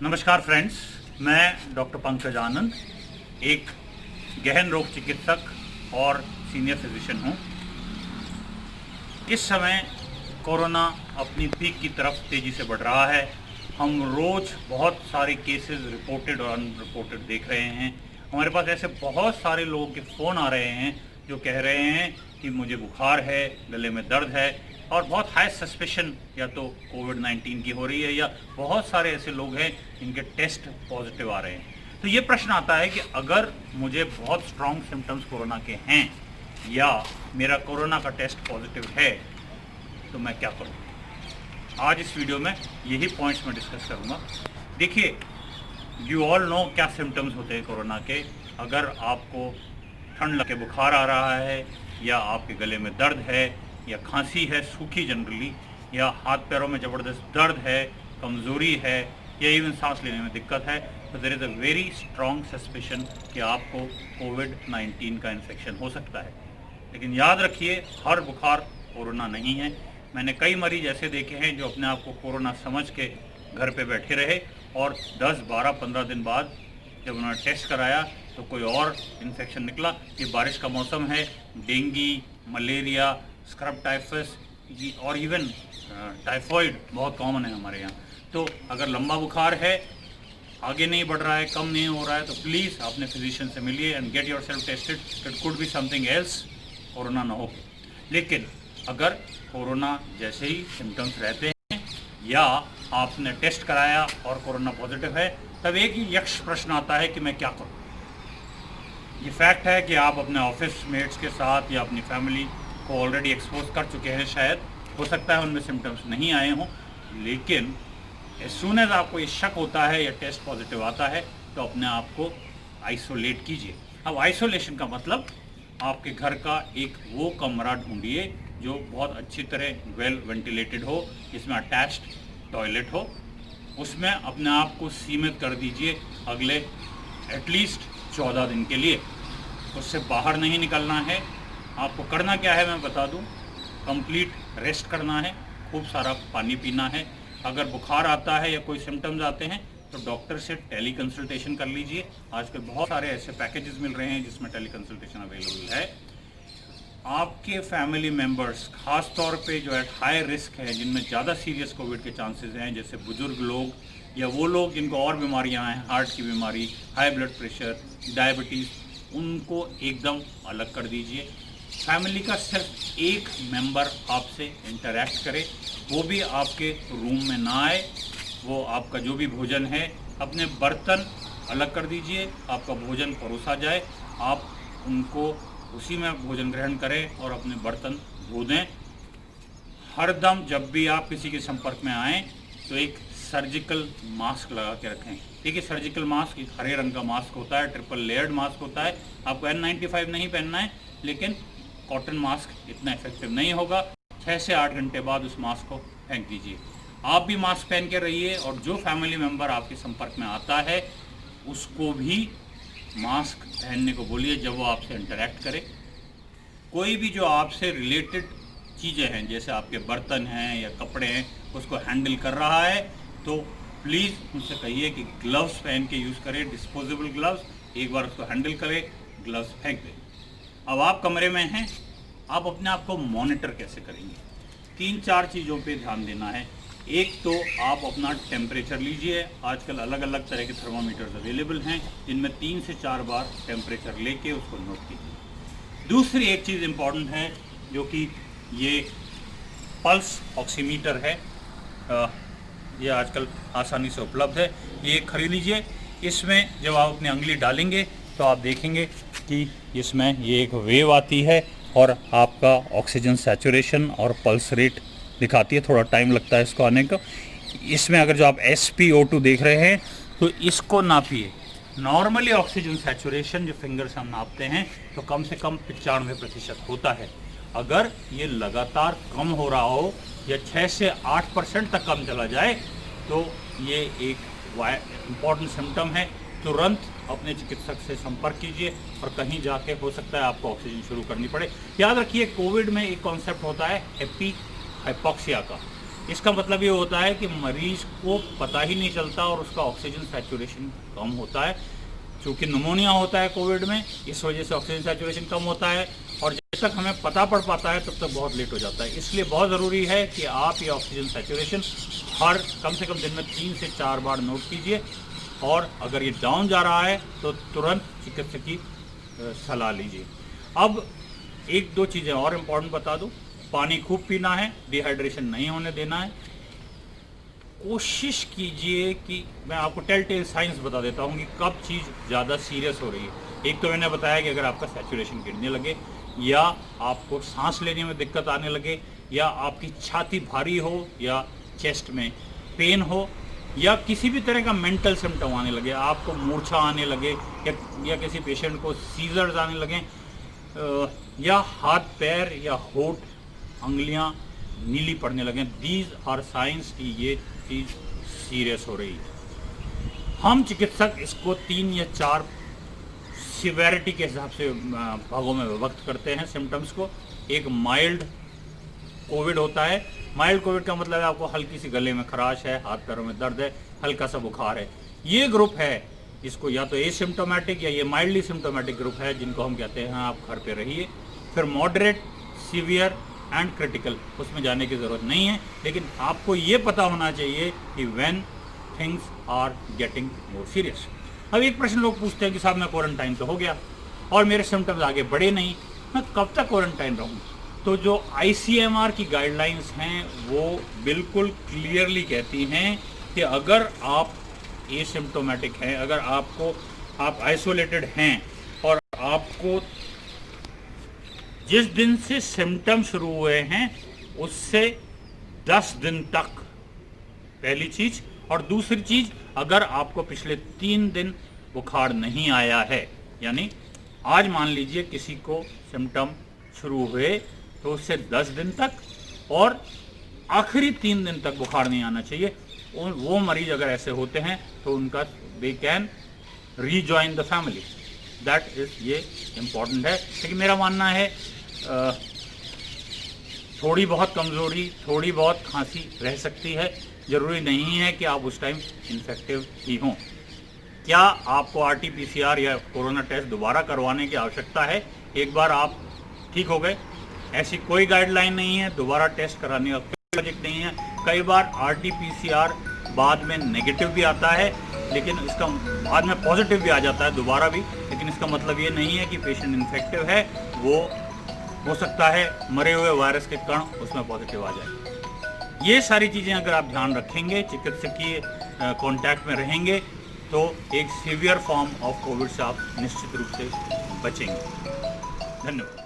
नमस्कार फ्रेंड्स, मैं डॉक्टर पंकज आनंद, एक गहन रोग चिकित्सक और सीनियर फिजिशियन हूँ। इस समय कोरोना अपनी पीक की तरफ तेज़ी से बढ़ रहा है। हम रोज़ बहुत सारे केसेस रिपोर्टेड और अनरिपोर्टेड देख रहे हैं। हमारे पास ऐसे बहुत सारे लोगों के फ़ोन आ रहे हैं जो कह रहे हैं कि मुझे बुखार है, गले में दर्द है और बहुत हाई सस्पेशन या तो कोविड-19 की हो रही है या बहुत सारे ऐसे लोग हैं जिनके टेस्ट पॉजिटिव आ रहे हैं। तो ये प्रश्न आता है कि अगर मुझे बहुत स्ट्रॉन्ग सिम्टम्स कोरोना के हैं या मेरा कोरोना का टेस्ट पॉजिटिव है तो मैं क्या करूँ। आज इस वीडियो में यही पॉइंट्स मैं डिस्कस करूँगा। देखिए, यू ऑल नो क्या सिम्टम्स होते हैं कोरोना के। अगर आपको ठंड लग के बुखार आ रहा है या आपके गले में दर्द है या खांसी है सूखी जनरली, या हाथ पैरों में ज़बरदस्त दर्द है, कमज़ोरी है या इवन सांस लेने में दिक्कत है, तो there is a very strong suspicion कि आपको कोविड-19 का इन्फेक्शन हो सकता है। लेकिन याद रखिए, हर बुखार कोरोना नहीं है। मैंने कई मरीज ऐसे देखे हैं जो अपने आप को कोरोना समझ के घर पे बैठे रहे और 10, 12, 15 दिन बाद जब उन्होंने टेस्ट कराया तो कोई और इन्फेक्शन निकला। ये बारिश का मौसम है, डेंगू, मलेरिया, स्क्रब टाइफस और इवन टाइफॉइड बहुत कॉमन है हमारे यहाँ। तो अगर लंबा बुखार है, आगे नहीं बढ़ रहा है, कम नहीं हो रहा है, तो प्लीज़ अपने फिजिशियन से मिलिए and get your self tested. It could be something else, corona ना हो। लेकिन अगर कोरोना जैसे ही सिम्टम्स रहते हैं या आपने टेस्ट कराया और कोरोना पॉजिटिव है, तब एक ही यक्ष प्रश्न आता है कि मैं क्या करूँ। ये फैक्ट है कि आप अपने ऑफिस मेट्स के साथ या अपनी फैमिली को ऑलरेडी एक्सपोज कर चुके हैं। शायद हो सकता है उनमें सिम्टम्स नहीं आए हों, लेकिन एज सून एज आपको ये शक होता है या टेस्ट पॉजिटिव आता है तो अपने आप को आइसोलेट कीजिए। अब आइसोलेशन का मतलब आपके घर का एक वो कमरा ढूंढिए जो बहुत अच्छी तरह वेल वेंटिलेटेड हो, जिसमें अटैच्ड टॉयलेट हो। उसमें अपने आप को सीमित कर दीजिए अगले एटलीस्ट 14 दिन के लिए। उससे बाहर नहीं निकलना है। आपको करना क्या है मैं बता दूं। कंप्लीट रेस्ट करना है, खूब सारा पानी पीना है। अगर बुखार आता है या कोई सिम्टम्स आते हैं तो डॉक्टर से टेली कंसल्टेशन कर लीजिए। आजकल बहुत सारे ऐसे पैकेजेस मिल रहे हैं जिसमें टेली कंसल्टेशन अवेलेबल है। आपके फैमिली मेम्बर्स, खास तौर पे जो एट हाई रिस्क है, जिनमें ज़्यादा सीरियस कोविड के चांसेस हैं, जैसे बुजुर्ग लोग या वो लोग जिनको और बीमारियां हैं, हार्ट की बीमारी, हाई ब्लड प्रेशर, डायबिटीज़, उनको एकदम अलग कर दीजिए। फैमिली का सिर्फ एक मेंबर आपसे इंटरैक्ट करे, वो भी आपके रूम में ना आए। वो आपका जो भी भोजन है, अपने बर्तन अलग कर दीजिए। आपका भोजन परोसा जाए, आप उनको उसी में भोजन ग्रहण करें और अपने बर्तन धो दें। हरदम जब भी आप किसी के संपर्क में आएँ तो एक सर्जिकल मास्क लगा के रखें। देखिए, सर्जिकल मास्क एक हरे रंग का मास्क होता है, ट्रिपल लेयर्ड मास्क होता है। आपको N95 नहीं पहनना है, लेकिन कॉटन मास्क इतना इफेक्टिव नहीं होगा। 6 से 8 घंटे बाद उस मास्क को फेंक दीजिए। आप भी मास्क पहन के रहिए और जो फैमिली मेम्बर आपके संपर्क में आता है उसको भी मास्क पहनने को बोलिए जब वो आपसे इंटरेक्ट करे। कोई भी जो आपसे रिलेटेड चीज़ें हैं, जैसे आपके बर्तन हैं या कपड़े हैं, उसको हैंडल कर रहा है तो प्लीज़ मुझसे कहिए कि ग्लव्स पहन के यूज़ करें, डिस्पोजेबल ग्लव्स। एक बार उसको हैंडल करें, ग्लव्स फेंक दें। अब आप कमरे में हैं, आप अपने आप को मॉनिटर कैसे करेंगे। 3-4 चीज़ों पे ध्यान देना है। एक तो आप अपना टेम्परेचर लीजिए। आजकल अलग अलग तरह के थर्मामीटर्स अवेलेबल हैं, जिनमें 3 से 4 बार टेम्परेचर लेके उसको नोट कीजिए। दूसरी एक चीज़ इम्पॉर्टेंट है जो कि ये पल्स ऑक्सीमीटर है। ये आजकल आसानी से उपलब्ध है, ये खरीद लीजिए। इसमें जब आप अपनी उंगली डालेंगे तो आप देखेंगे कि इसमें ये एक वेव आती है और आपका ऑक्सीजन सैचुरेशन और पल्स रेट दिखाती है। थोड़ा टाइम लगता है इसको आने को। इसमें अगर जो आप SpO2 देख रहे हैं तो इसको नापिए। नॉर्मली ऑक्सीजन सैचुरेशन जो फिंगर से हम नापते हैं तो कम से कम 95% होता है। अगर ये लगातार कम हो रहा हो या 6 से 8% तक कम चला जाए तो ये एक इम्पॉर्टेंट सिम्टम है। तुरंत अपने चिकित्सक से संपर्क कीजिए और कहीं जाके हो सकता है आपको ऑक्सीजन शुरू करनी पड़े। याद रखिए, कोविड में एक कॉन्सेप्ट होता है हाइपॉक्सिया का। इसका मतलब ये होता है कि मरीज को पता ही नहीं चलता और उसका ऑक्सीजन सैचुरेशन कम होता है। क्योंकि निमोनिया होता है कोविड में, इस वजह से ऑक्सीजन सैचुरेशन कम होता है और जब तक हमें पता पड़ पाता है तब तक बहुत लेट हो जाता है। इसलिए बहुत ज़रूरी है कि आप ये ऑक्सीजन सैचुरेशन हर कम से कम दिन में 3 से 4 बार नोट कीजिए और अगर ये डाउन जा रहा है तो तुरंत चिकित्सक की सलाह लीजिए। अब 1-2 चीज़ें और इम्पोर्टेंट बता दूँ। पानी खूब पीना है, डिहाइड्रेशन नहीं होने देना है। कोशिश कीजिए कि मैं आपको टेल साइंस बता देता हूँ कि कब चीज़ ज़्यादा सीरियस हो रही है। एक तो मैंने बताया कि अगर आपका सैचुरेशन गिरने लगे या आपको सांस लेने में दिक्कत आने लगे या आपकी छाती भारी हो या चेस्ट में पेन हो या किसी भी तरह का मेंटल सिम्टम आने लगे, आपको मूर्छा आने लगे या किसी पेशेंट को सीजर्स आने लगे या हाथ पैर या होठ अंगुलियां नीली पड़ने लगे, दीज आर साइंस कि ये चीज़ सीरियस हो रही है। हम चिकित्सक इसको 3 या 4 सिवेरिटी के हिसाब से भागों में विभक्त करते हैं सिम्टम्स को। एक माइल्ड कोविड होता है। माइल्ड कोविड का मतलब है आपको हल्की सी गले में खराश है, हाथ पैरों में दर्द है, हल्का सा बुखार है। ये ग्रुप है, इसको या तो एसिम्टोमेटिक या ये माइल्डली सिम्टोमेटिक ग्रुप है, जिनको हम कहते हैं आप घर पे रहिए। फिर मॉडरेट, सीवियर एंड क्रिटिकल, उसमें जाने की ज़रूरत नहीं है, लेकिन आपको ये पता होना चाहिए कि when things are getting more serious. अब एक प्रश्न लोग पूछते हैं कि साहब मैं क्वारंटाइन तो हो गया और मेरे सिम्टम्स आगे बढ़े नहीं, मैं कब तक क्वारंटाइन रहूँ? तो जो ICMR की गाइडलाइंस हैं वो बिल्कुल क्लियरली कहती हैं कि अगर आप एसिम्टोमेटिक हैं, अगर आप आइसोलेटेड हैं और आपको जिस दिन से सिम्टम शुरू हुए हैं उससे 10 दिन तक, पहली चीज़। और दूसरी चीज़, अगर आपको पिछले 3 दिन बुखार नहीं आया है, यानी आज मान लीजिए किसी को सिम्टम शुरू हुए तो उससे 10 दिन तक और आखिरी 3 दिन तक बुखार नहीं आना चाहिए। वो मरीज अगर ऐसे होते हैं तो उनका they can rejoin the family. That is ये इम्पॉर्टेंट है। लेकिन मेरा मानना है थोड़ी बहुत कमज़ोरी, थोड़ी बहुत खांसी रह सकती है, ज़रूरी नहीं है कि आप उस टाइम इन्फेक्टिव ही हों। क्या आपको RT-PCR या कोरोना टेस्ट दोबारा करवाने की आवश्यकता है? एक बार आप ठीक हो गए, ऐसी कोई गाइडलाइन नहीं है, दोबारा टेस्ट कराने का कोई लॉजिक नहीं है। कई बार RT-PCR बाद में नेगेटिव भी आता है, लेकिन इसका बाद में पॉजिटिव भी आ जाता है दोबारा भी, लेकिन इसका मतलब ये नहीं है कि पेशेंट इन्फेक्टिव है। वो हो सकता है मरे हुए वायरस के कण उसमें पॉजिटिव आ जाए। ये सारी चीज़ें अगर आप ध्यान रखेंगे, चिकित्सकीय कांटेक्ट में रहेंगे, तो एक सीवियर फॉर्म ऑफ कोविड से आप निश्चित रूप से बचेंगे। धन्यवाद।